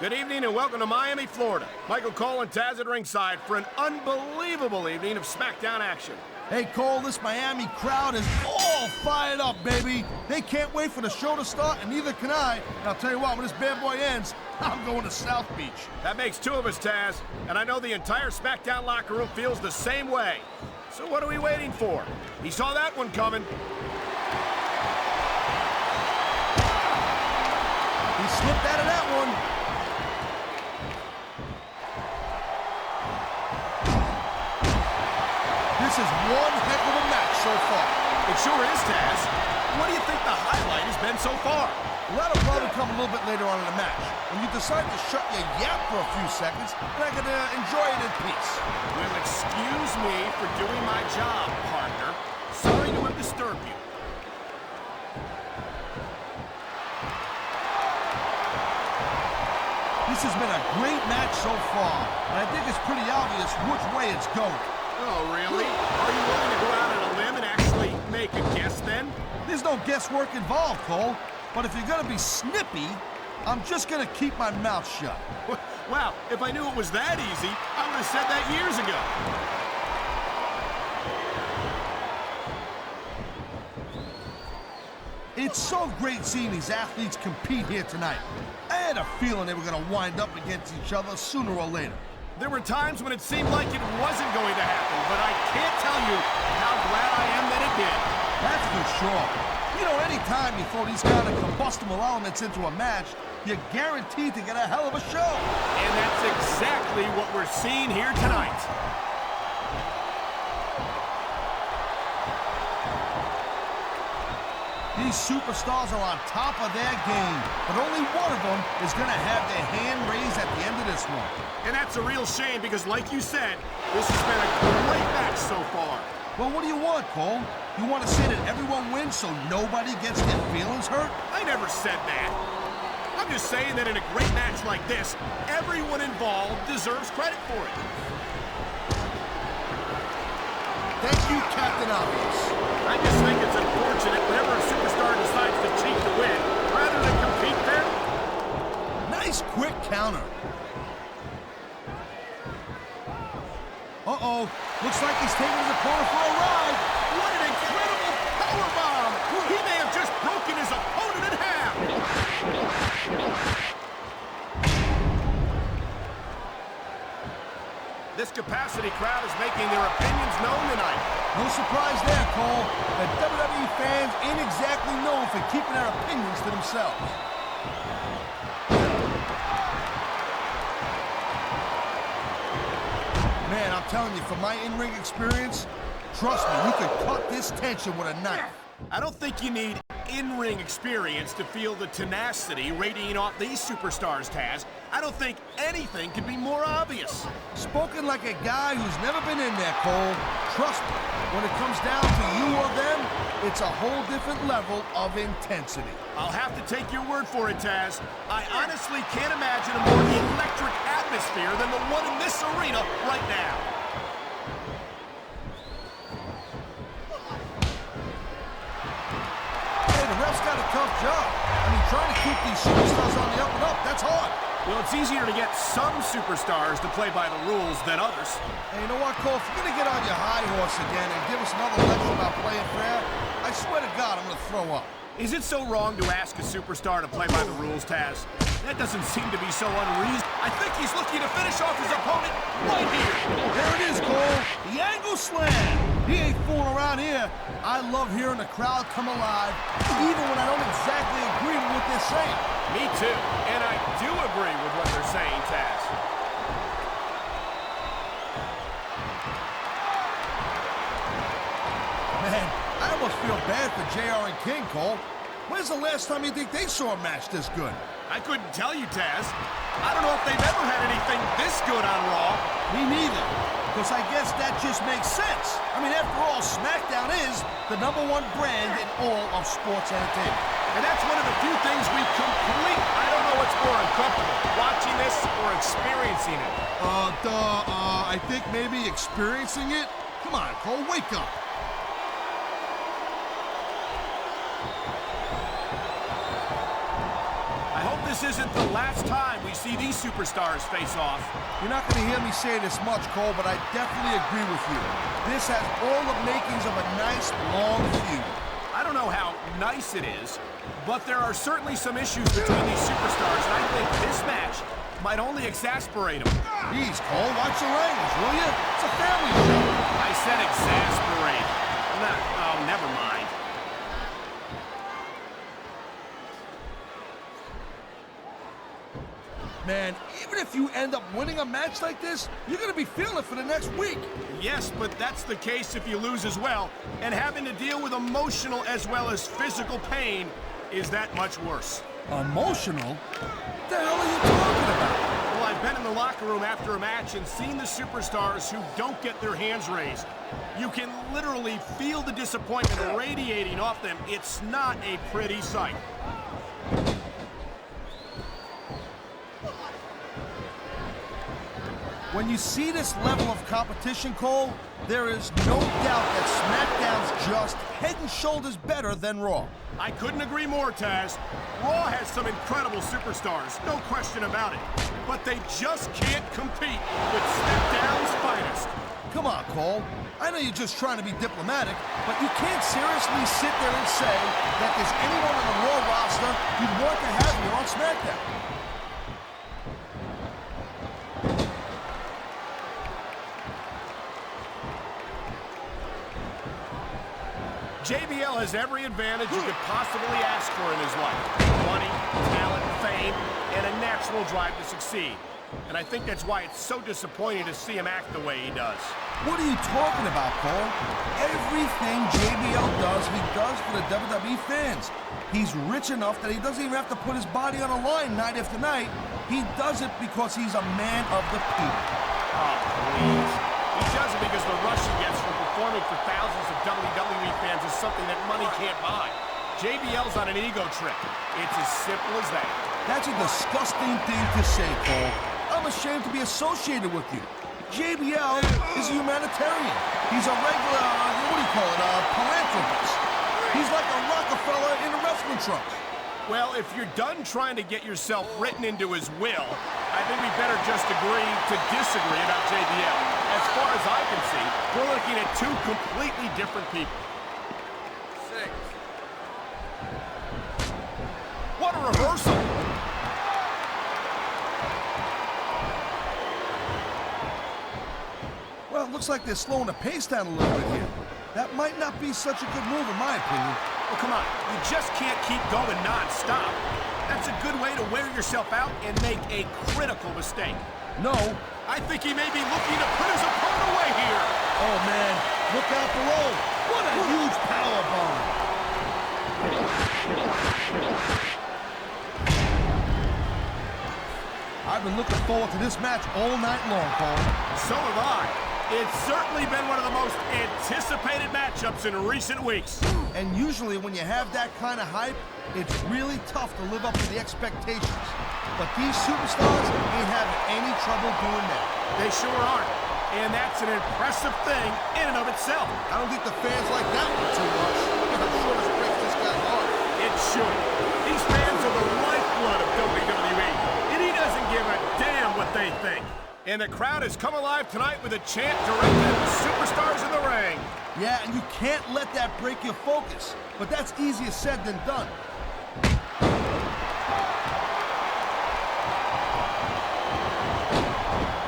Good evening and welcome to Miami, Florida. Michael Cole and Taz at ringside for an unbelievable evening of SmackDown action. Hey, Cole, this Miami crowd is all fired up, baby. They can't wait for the show to start, and neither can I. And I'll tell you what, when this bad boy ends, I'm going to South Beach. That makes two of us, Taz, and I know the entire SmackDown locker room feels the same way. So what are we waiting for? He saw that one coming. He slipped out of that one. This is one heck of a match so far. It sure is, Taz. What do you think the highlight has been so far? Well, that'll probably come a little bit later on in the match, when you decide to shut your yap for a few seconds, and I can enjoy it in peace. Well, excuse me for doing my job, partner. Sorry to have disturbed you. This has been a great match so far, and I think it's pretty obvious which way it's going. Oh, really? Are you willing to go out on a limb and actually make a guess, then? There's no guesswork involved, Cole. But if you're gonna be snippy, I'm just gonna keep my mouth shut. Wow, if I knew it was that easy, I would have said that years ago. It's so great seeing these athletes compete here tonight. I had a feeling they were gonna wind up against each other sooner or later. There were times when it seemed like it wasn't going to happen, but I can't tell you how glad I am that it did. That's for sure. You know, anytime you throw these kind of combustible elements into a match, you're guaranteed to get a hell of a show. And that's exactly what we're seeing here tonight. These superstars are on top of their game, but only one of them is going to have their hand raised at the end of this one. And that's a real shame because, like you said, this has been a great match so far. Well, what do you want, Cole? You want to say that everyone wins so nobody gets their feelings hurt? I never said that. I'm just saying that in a great match like this, everyone involved deserves credit for it. Thank you, Captain Obvious. I just think it's unfortunate whenever a superstar decides to cheat to win, rather than compete fair. Nice quick counter. Uh-oh. Looks like he's taking the corner for a ride. What an incredible powerbomb! He may have just broken his opponent in half. This capacity crowd is making their opinions known tonight. No surprise there, Cole. The WWE fans ain't exactly known for keeping their opinions to themselves. Man, I'm telling you, from my in-ring experience, trust me, you could cut this tension with a knife. I don't think you need in-ring experience to feel the tenacity radiating off these superstars, Taz. I don't think anything could be more obvious. Spoken like a guy who's never been in there, Cole. Trust me, when it comes down to you or them, it's a whole different level of intensity. I'll have to take your word for it, Taz. I honestly can't imagine a more electric atmosphere than the one in this arena right now. Hey, the ref's got a tough job. I mean, trying to keep these superstars on the up and up, that's hard. Well, it's easier to get some superstars to play by the rules than others. Hey, you know what, Cole? If you're going to get on your high horse again and give us another lecture about playing fair, I swear to God, I'm going to throw up. Is it so wrong to ask a superstar to play by the rules, Taz? That doesn't seem to be so unreasonable. I think he's looking to finish off his opponent right here. There it is, Cole. The angle slam. He ain't fooling around here. I love hearing the crowd come alive, even when I don't exactly agree with what they're saying. Me too. And I do agree with what they're saying, Taz. Man, I almost feel bad for JR and King, Cole. When's the last time you think they saw a match this good? I couldn't tell you, Taz. I don't know if they've ever had anything this good on Raw. Me neither. Because I guess that just makes sense. I mean, after all, SmackDown is the #1 brand in all of sports entertainment. And that's one of the few things we complete. I don't know what's more uncomfortable, watching this or experiencing it. I think maybe experiencing it? Come on, Cole, wake up. I hope this isn't the last time we see these superstars face off. You're not going to hear me say this much, Cole, but I definitely agree with you. This has all the makings of a nice, long feud. I don't know how nice it is, but there are certainly some issues between these superstars, and I think this match might only exasperate them. Jeez, Cole, watch your language, will you? It's a family show. I said exasperate. Oh, never mind. Man, even if you end up winning a match like this, you're going to be feeling it for the next week. Yes, but that's the case if you lose as well, and having to deal with emotional as well as physical pain is that much worse. Emotional? What the hell are you talking about? Well, I've been in the locker room after a match and seen the superstars who don't get their hands raised. You can literally feel the disappointment radiating off them. It's not a pretty sight. When you see this level of competition, Cole, there is no doubt that SmackDown's just head and shoulders better than Raw. I couldn't agree more, Taz. Raw has some incredible superstars, no question about it. But they just can't compete with SmackDown's finest. Come on, Cole. I know you're just trying to be diplomatic, but you can't seriously sit there and say that there's anyone on the Raw roster you'd want to have here on SmackDown. JBL has every advantage you could possibly ask for in his life. Money, talent, fame, and a natural drive to succeed. And I think that's why it's so disappointing to see him act the way he does. What are you talking about, Cole? Everything JBL does, he does for the WWE fans. He's rich enough that he doesn't even have to put his body on the line night after night. He does it because he's a man of the people. Oh, please. He does it because the rush he gets from performing for thousands of WWE fans is something that money can't buy. JBL's on an ego trip. It's as simple as that. That's a disgusting thing to say, Cole. I'm ashamed to be associated with you. JBL is a humanitarian. He's a regular, what do you call it, philanthropist. He's like a Rockefeller in a wrestling trunks. Well, if you're done trying to get yourself written into his will, I think we better just agree to disagree about JBL. As far as I can see, we're looking at two completely different people. 6. What a reversal! Well, it looks like they're slowing the pace down a little bit here. That might not be such a good move, in my opinion. Well, come on. You just can't keep going non-stop. That's a good way to wear yourself out and make a critical mistake. No. I think he may be looking to put his opponent away here. Oh, man. Look out below. What a huge power bomb. I've been looking forward to this match all night long, Cole. So have I. It's certainly been one of the most anticipated matchups in recent weeks. And usually when you have that kind of hype, it's really tough to live up to the expectations. But these superstars ain't having any trouble doing that. They sure aren't. And that's an impressive thing in and of itself. I don't think the fans like that one too much. I'm sure this breaks this guy's heart. It should. These fans are the lifeblood of WWE. And he doesn't give a damn what they think. And the crowd has come alive tonight with a chant directed at the superstars in the ring. Yeah, and you can't let that break your focus. But that's easier said than done.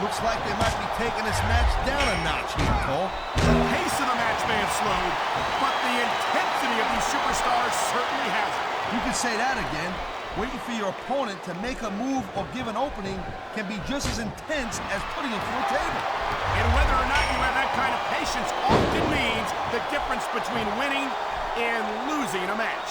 Looks like they might be taking this match down a notch here, Cole. The pace of the match may have slowed, but the intensity of these superstars certainly hasn't. You can say that again. Waiting for your opponent to make a move or give an opening can be just as intense as putting him through a table. And whether or not you have that kind of patience often means the difference between winning and losing a match.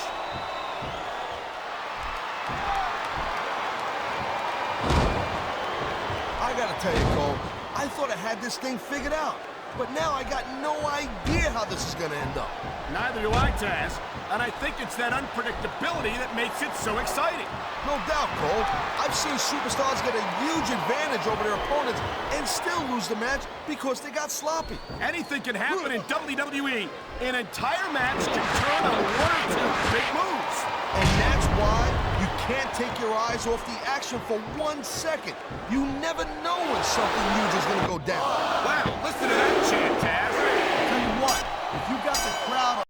I gotta tell you, Cole, I thought I had this thing figured out. But now I got no idea how this is gonna end up. Neither do I, Taz. And I think it's that unpredictability that makes it so exciting. No doubt, Cole. I've seen superstars get a huge advantage over their opponents and still lose the match because they got sloppy. Anything can happen in WWE. An entire match can turn on one or two big moves. And that's why you can't take your eyes off the action for 1 second. You never know when something huge is going to go down. Wow, listen to that chant, Taz. I'll tell you what, if you got the crowd